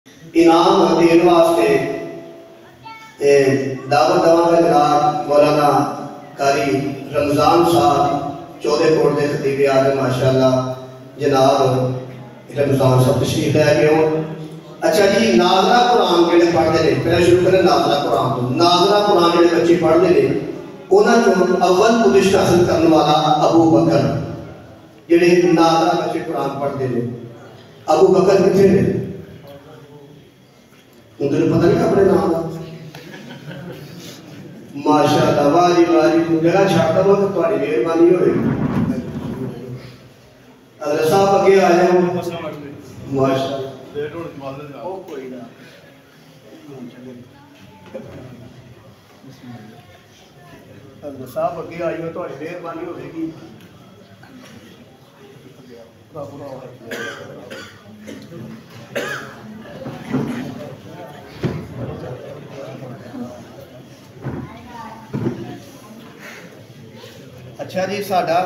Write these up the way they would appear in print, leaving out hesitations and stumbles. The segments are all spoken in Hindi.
इनाम देने वास्ते दावत दवा जनाब मौलाना कारी रमज़ान साहब चौदह कोट के खतीब आज़म माशाअल्लाह जनाब रमज़ान साहब तशरीफ लैके हो। अच्छा जी, नाज़रा कुरान जो पढ़ते हैं, पहले शुरू करें नाज़रा कुरान तो। नाज़रा कुरान जो बच्चे पढ़ते हैं उन्होंने अव्वल पुलिस हासिल करने वाला अबू बकर जेडे नाज़रा बच्चे कुरान पढ़ते हैं, अबू बकर कितने ने उन्हें पता नहीं अपने नाम का। माशाअल्लाह, वाजी वाजी जगह छाड़ता हो तो तुम्हारी मेहरबानी होगी। अगर साहब अगे आ जाओ माशाअल्लाह। ओ कोई ना, अगर साहब अगे आ जाओ तो मेहरबानी होगी। अच्छा जी, साडा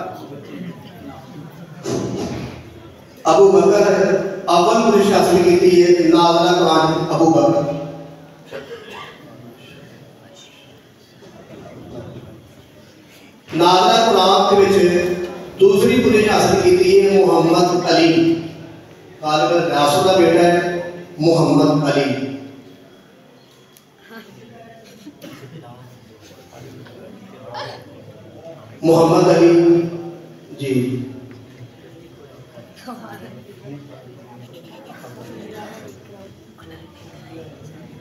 अबू बकर अव्वल पुलिस हासिल की है नाज़रा कुरान अबू बकर। नाज़रा कुरान के दूसरी पुलिस हासिल की है मोहम्मद अली, गालिबन रासुल का बेटा है मोहम्मद अली। मोहम्मद अली जी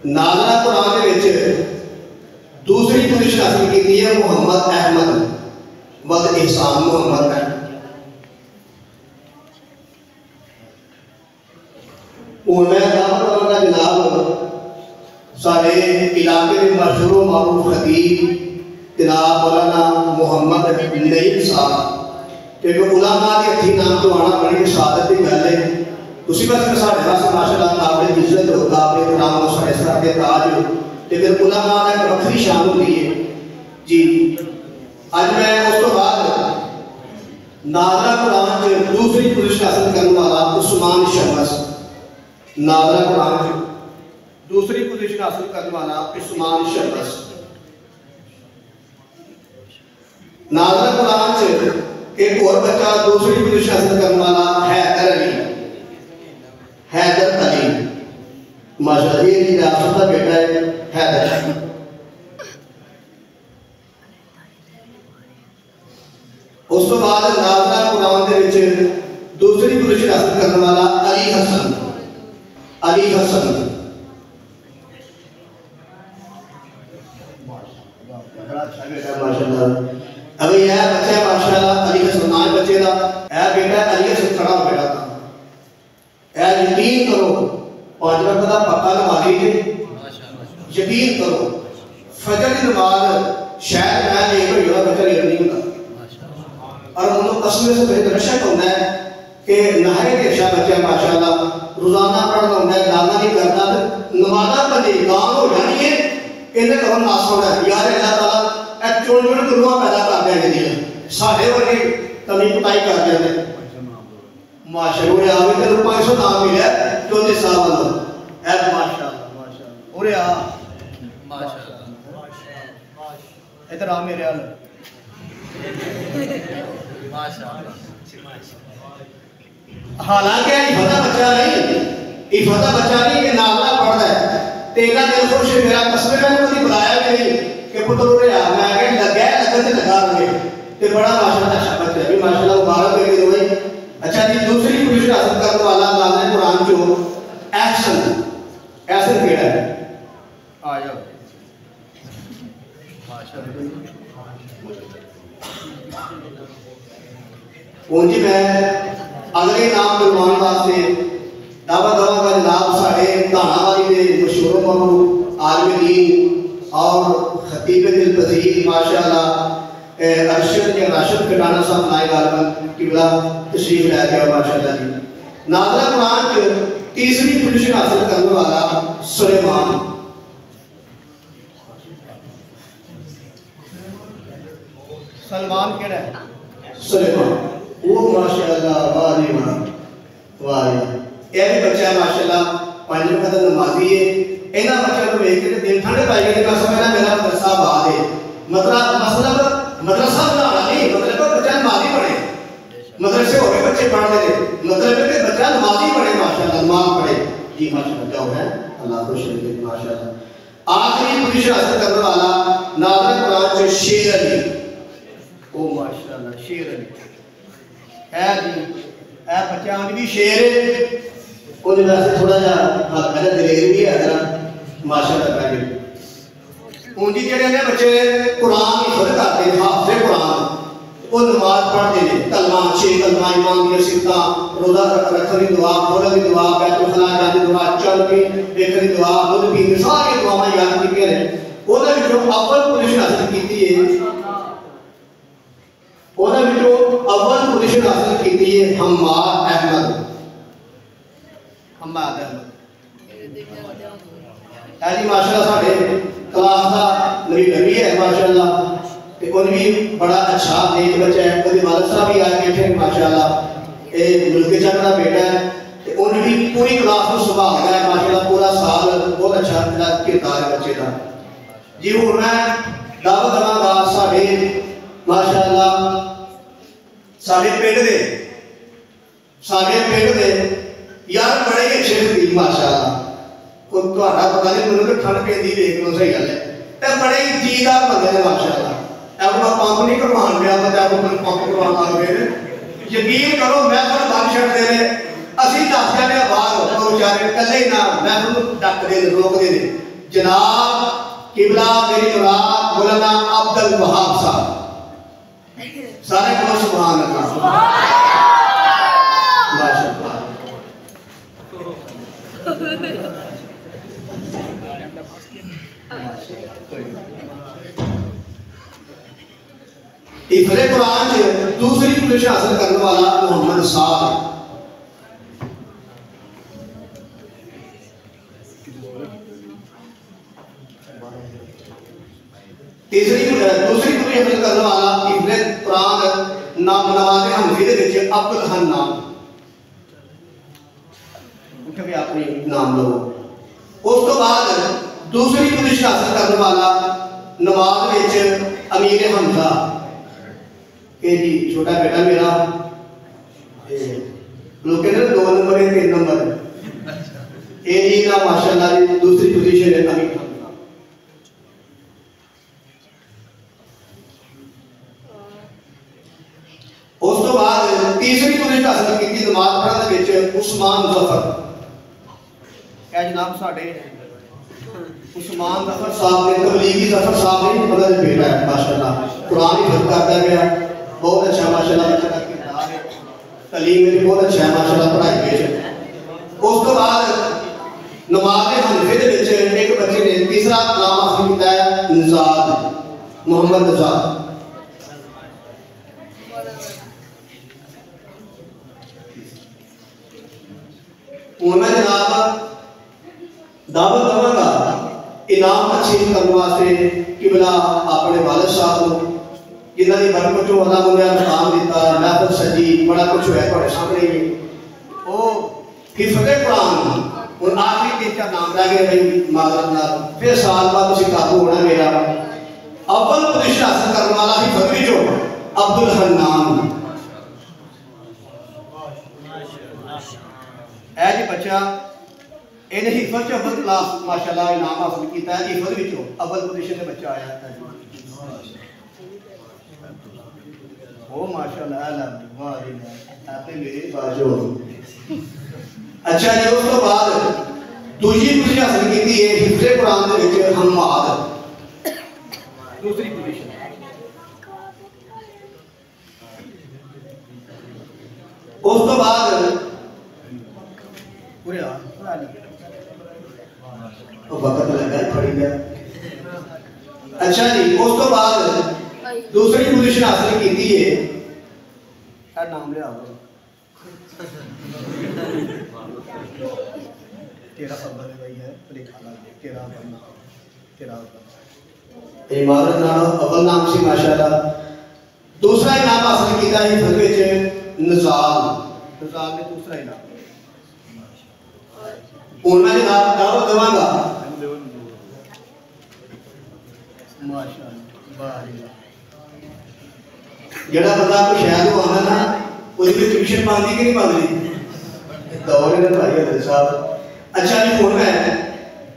नाज़रा कुरान के दूसरी पुलिस हासिल की है मोहम्मद अहमद वद एहसान मोहम्मद है। मैं जनाब सारे इलाके में मशहूर मारूफ खतीब जनाब मौलाना मोहम्मद नईम साहब क्योंकि उलामा के हथी नाम तो आना बड़ी शहादत की गल है। उसी बस साढ़े पास माशाअल्लाह काबिल इज्जत हो, काबिल नाम साढ़े सर के ताज हो, लेकिन उलामा ने एक वक्री शान होती है जी। आज मैं उस तो बाद नाज़रा कुरान के दूसरी पुलिस हासिल करने वाला उस्मान शमस, नाज़रा कुरान के दूसरी पुलिस हासिल करने वाला उस्मान शमस। नाज़रा कुरान से एक और बच्चा दूसरी पुलिस हासिल करने वाला हैदर अली, हैदर अली माशाअल्लाह ये रियासत का बेटा है हैदर अली। उस तो बाद नाज़रा कुरान के दूसरी पुलिस हासिल करने वाला अली हसन, अली हसन माशाअल्लाह। अभी यह बच्चा माशाअल्लाह अली हसन नाम बच्चे का यह बेटा अली हसन खड़ा हो गया था। यह यकीन करो पांच वक्त का पक्का नमाज़ी है, यकीन करो फजर की नमाज शायद मैं एक हो बच्चा नहीं होता और उनको कसम से बेहतर शक होता है कि नहाए के अच्छा बच्चा माशाअल्लाह रोजाना पढ़ना होता है, दाना नहीं करता नमाजा बंदे गांव हो जानी है इन्हें कहो नास होना है यार। अल्लाह ताला एक चोन चोन गुरुआ पैदा कर देंगे साढ़े वर्गे कमी कुटाई कर देंगे माशाअल्लाह। आवे तो 500 नाम मिले चौधरी साहब वालों ऐ माशाअल्लाह माशाअल्लाह ओरे आ माशाअल्लाह इधर आ मेरे हाल माशाअल्लाह। हालांकि इफादा बच्चा नहीं, इफादा बच्चा नहीं कि नाज़रा पढ़ता है तेरा दिल खुश है मेरा कसम मैंने कभी बुलाया भी नहीं कि पुत्र उरे आ मैं आगे लगा लगन से लगा रहे ते बड़ा माशाअल्लाह अच्छा बच्चा है भी माशाअल्लाह मुबारक है कि भाई। अच्छा जी, दूसरी पुलिस हासिल करने वाला नाज़रा कुरान जो एहसन, एहसन केड़ा है आ जाओ माशाअल्लाह। उनकी मैं अगले नाम बुलवाने वास्ते दावा दवा का जनाब साढ़े धाना वाली के मशहूर मरूफ आलिम दीन और खतीब दिल पजीर माशाअल्लाह अरशद या राशिद कटाना साहब नाए गालिबन किबला तशरीफ लाया गया माशाअल्लाह जी। नाज़रा कुरान के तीसरी पोजीशन हासिल करने वाला सुलेमान, सलमान केड़ा है सुलेमान वो माशाअल्लाह वाह वाह ये भी बच्चा माशाअल्लाह 5 वक्त नमाजी है। इन्हां बच्चों को देख के दिल ठंड पाई गई। मैं समझना मेरा मदरसा आबाद है। मतलब मदरसा बनाना नहीं, मतलब बच्चा नमाजी बने। मदरसे हो गए बच्चे पढ़ते थे, मतलब है कि बच्चा नमाजी पढ़े, माशाल्लाह नमाज पढ़े जी माशाल्लाह। क्या है अल्लाह को शरीक माशाल्लाह। आखिरी पोजीशन हासिल करने वाला नाज़िर कुरान से शेर अली। ओ माशाल्लाह शेर अली है जी। ए बच्चा भी शेर ਉਹਦੇ ਵਾਸਤੇ ਥੋੜਾ ਜਿਹਾ ਹਲਕਾ ਜਿਹਾ ਦਲੇਰ ਵੀ ਹੈ ਜਰਾ ਮਾਸ਼ਾਅੱਲਾ ਕਰਾਂਗੇ। ਉਂਝ ਜਿਹੜੇ ਨੇ ਬੱਚੇ ਕੁਰਾਨ ਦੀ ਹਿਫਜ਼ ਕਰਦੇ ਨੇ, ਹਾਫਿਜ਼ ਕੁਰਾਨ, ਉਹ ਨਮਾਜ਼ ਪੜ੍ਹਦੇ ਨੇ, ਕਲਮਾ 6 ਕਲਮਾ ਇਮਾਮ ਦੀਆਂ ਸਿਫਤਾਂ, ਰੋਜ਼ਾ ਰੱਖਣ ਦੀ ਦੁਆ, ਖੋਲ੍ਹਣ ਦੀ ਦੁਆ, ਬੈਤੁਲ ਖਲਾ ਜਾਣ ਦੀ ਦੁਆ, ਚੱਲ ਕੇ ਵੇਖਣ ਦੀ ਦੁਆ, ਦੁੱਧ ਪੀਣ ਦੀ ਸਾਰੀਆਂ ਦੁਆਵਾਂ ਯਾਦ ਕੀਤੀਆਂ ਨੇ। ਉਹਦੇ ਵਿੱਚੋਂ ਅਵਲ ਪੋਜੀਸ਼ਨ ਹਾਸਲ ਕੀਤੀ ਹੈ, ਉਹਦੇ ਵਿੱਚੋਂ ਅਵਲ ਪੋਜੀਸ਼ਨ ਹਾਸਲ ਕੀਤੀ ਹੈ ਹਮਾਦ ਅਹਿਮਦ। हम्माद है जी माशाल्लाह साढ़े क्लास का मेरी नबी है माशाल्लाह। ते उन भी बड़ा अच्छा नेक बच्चा है। उसके वालिद साहब भी आए बैठे माशाल्लाह। ये मुल्क चक का बेटा है। ते उन भी पूरी क्लास को संभाल है माशाल्लाह। पूरा साल बहुत अच्छा किरदार है बच्चे का जी। हुण मैं दावत देवांगा साढ़े माशाल्लाह साढ़े पिंड दे यार बड़े ही अच्छे खतीब माशाल्लाह। कोई तुहाडा पता नहीं, मैनूं तो ठंड पैंदी देख लो, सही गल है। ते बड़े ही जीदार बंदे ने माशाल्लाह। अपना पंप नहीं करवान पिया, मैं अपना पंप करवान लग गए। यकीन करो मैं तो बंद छड्डदे ने, असीं दस जाने बाहर तो बेचारे कल्ले ही ना मैं डकदे ने, रोकदे ने। जनाब किबला मेरी मुराद मौलाना अब्दुल वहाब साहब, सारे को सुभान अल्लाह माशाल्लाह। हिफ्ज़े कुरान में दूसरी पोजीशन हासिल करने वाला मोहम्मद साहब। दूसरी पोजीशन हासिल करने वाला हिफ्ज़े कुरान नाम नवाज़े हनफी दे विच अब्दुल हन्नान। कभी अपने नाम लो। उस तो बाद दूसरी पोजीशन हासिल करने वाला नमाज विच अमीर हमजा। ये जी छोटा बेटा मेरा, लोग कहते हैं 2 नंबर है 3 नंबर, ये जी ना माशाल्लाह दूसरी पोजीशन है अमीर हमजा। उस तो बाद तीसरी पोजीशन हासिल की नमाज पढ़ने विच उस्मान जफर। क्या जनाब साढ़े उस्मान जफर साहब ने तबलीगी जफर साहब ने बड़ा बेटा है माशाल्लाह। कुरान ही हिफ्ज़ करता गया, बहुत अच्छा माशाल्लाह बच्चा का किरदार है, तालीम में बहुत अच्छा है माशाल्लाह, पढ़ाई पेश। उस तो बाद नमाज़े हनफी दे विच एक बच्चे ने तीसरा नाम हासिल किया है नज़ाद, मोहम्मद नज़ाद। मैं जनाब दावत देवांगा इनाम तकसीम करने वास्ते किबला अपने वालिद साहब को, जिन्हां दी बरकत चों अल्लाह मुझे मुकाम दिता, महफिल सजी, बड़ा कुछ होया तुहाडे सामने ही। ओ हिफ्ज़े कुरान हुण आखिरी 3-4 नाम रह गए भाई माजरत नाल, फिर साल बाद तुसीं काबू होना मेरा। अव्वल पोजीशन हासिल करने वाला हिफ्ज़ विचों अब्दुल हन्नान है जी बच्चा। इन्हें हिफ्ज़ च अव्वल क्लास माशाल्लाह इनाम हासिल किया है। हिफ्ज़ विचों अव्वल पोजीशन से बच्चा आया है। ओ माशाल्लाह वाह जी आपने मेरे बाजू। अच्छा जी उस तो बाद दूसरी पोजीशन हासिल की है हिफ्ज़े कुरान दे विच हम्माद, दूसरी पोजीशन। उस तो बाद पूरे वक्त लगा पड़ी गया। अच्छा जी उस तो बाद दूसरी पोजीशन हासिल की है, नाम लिया तेरा अव्वल भाई है तेरा इमारत नाम अव्वल नाम से माशाल्लाह। दूसरा इनाम हासिल किया है हिफ्ज़ विच नज़ाल ने दूसरा इनाम हूँ मैं दावत देवांगा। जड़ा बंदा कोई शहर को आना ना उसकी ट्यूशन पाती कि नहीं पाती दौरे ने भाई हजर साहब। अच्छा जी हूँ मैं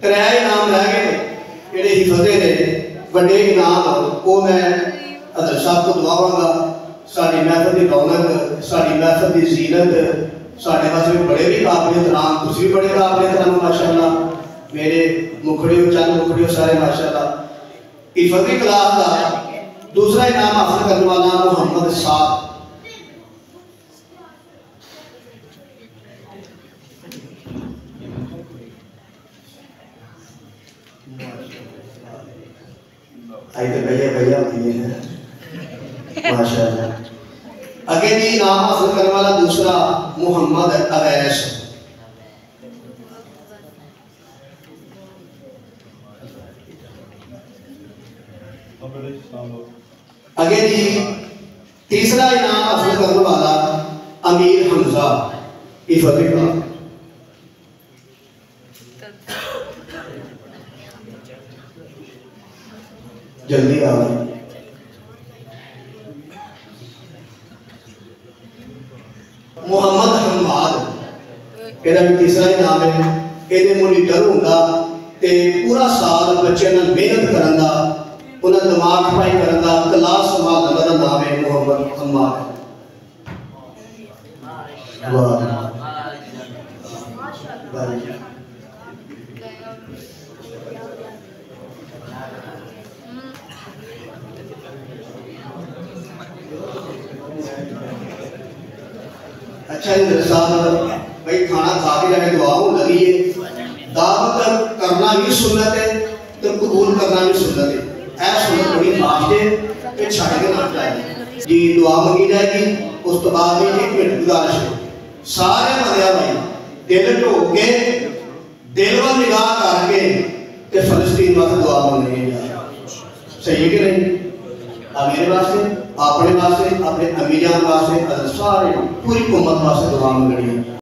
त्रै इनाम रह गए जेडे हिफजे ने बड़े इनाम वो मैं हजर साहब को दवावांगा। साड़ी महफिल की रौनक साड़ी महफिल की जीनत साढ़े पास बड़े भी काबिल नाम तुम भी बड़े काबिल नाम माशाअल्लाह मेरे मुखड़ियों चंद मुखड़ियों सारे माशाअल्लाह। इफती क्लास का दूसरा इनाम हासिल करने वाला मोहम्मद साहब। आई तो भैया भैया होती है माशाअल्लाह। आगे जी इनाम हासिल करने वाला दूसरा मोहम्मद अवैस। आगे जी तीसरा इनाम हासिल करने वाला अमीर हमजा इफती का। जल्दी आ गए मोहम्मद हम्माद एदा भी तीसरा इनाम है। ये मोनीटर होंगे ते पूरा साल बच्चे मेहनत करन दा उन्हें दिमाग खपाई करन दा क्लास संभालने का नाम है मोहम्मद हम्माद। अच्छा जी साहब भाई खाना खा के जाके दुआ हो लगी है। दावत करना भी सुन्नत है तो कबूल करना भी सुन्नत है। ऐ सुन्नत बड़ी खास है कि छड़ के ना जाए जी दुआ मंगी जाएगी। उस तो बाद में 1 मिनट गुजारिश है सारे बंदे भाई दिल ढो के दिल व निगाह करके ते फलस्तीन वास्ते दुआ मंगनी है। सही है कि नहीं? मेरे वास्ते अपने वास्ते अपने अम्मी जान वास्ते सारे पूरी उम्मत वास्ते दुआ मंगनी है।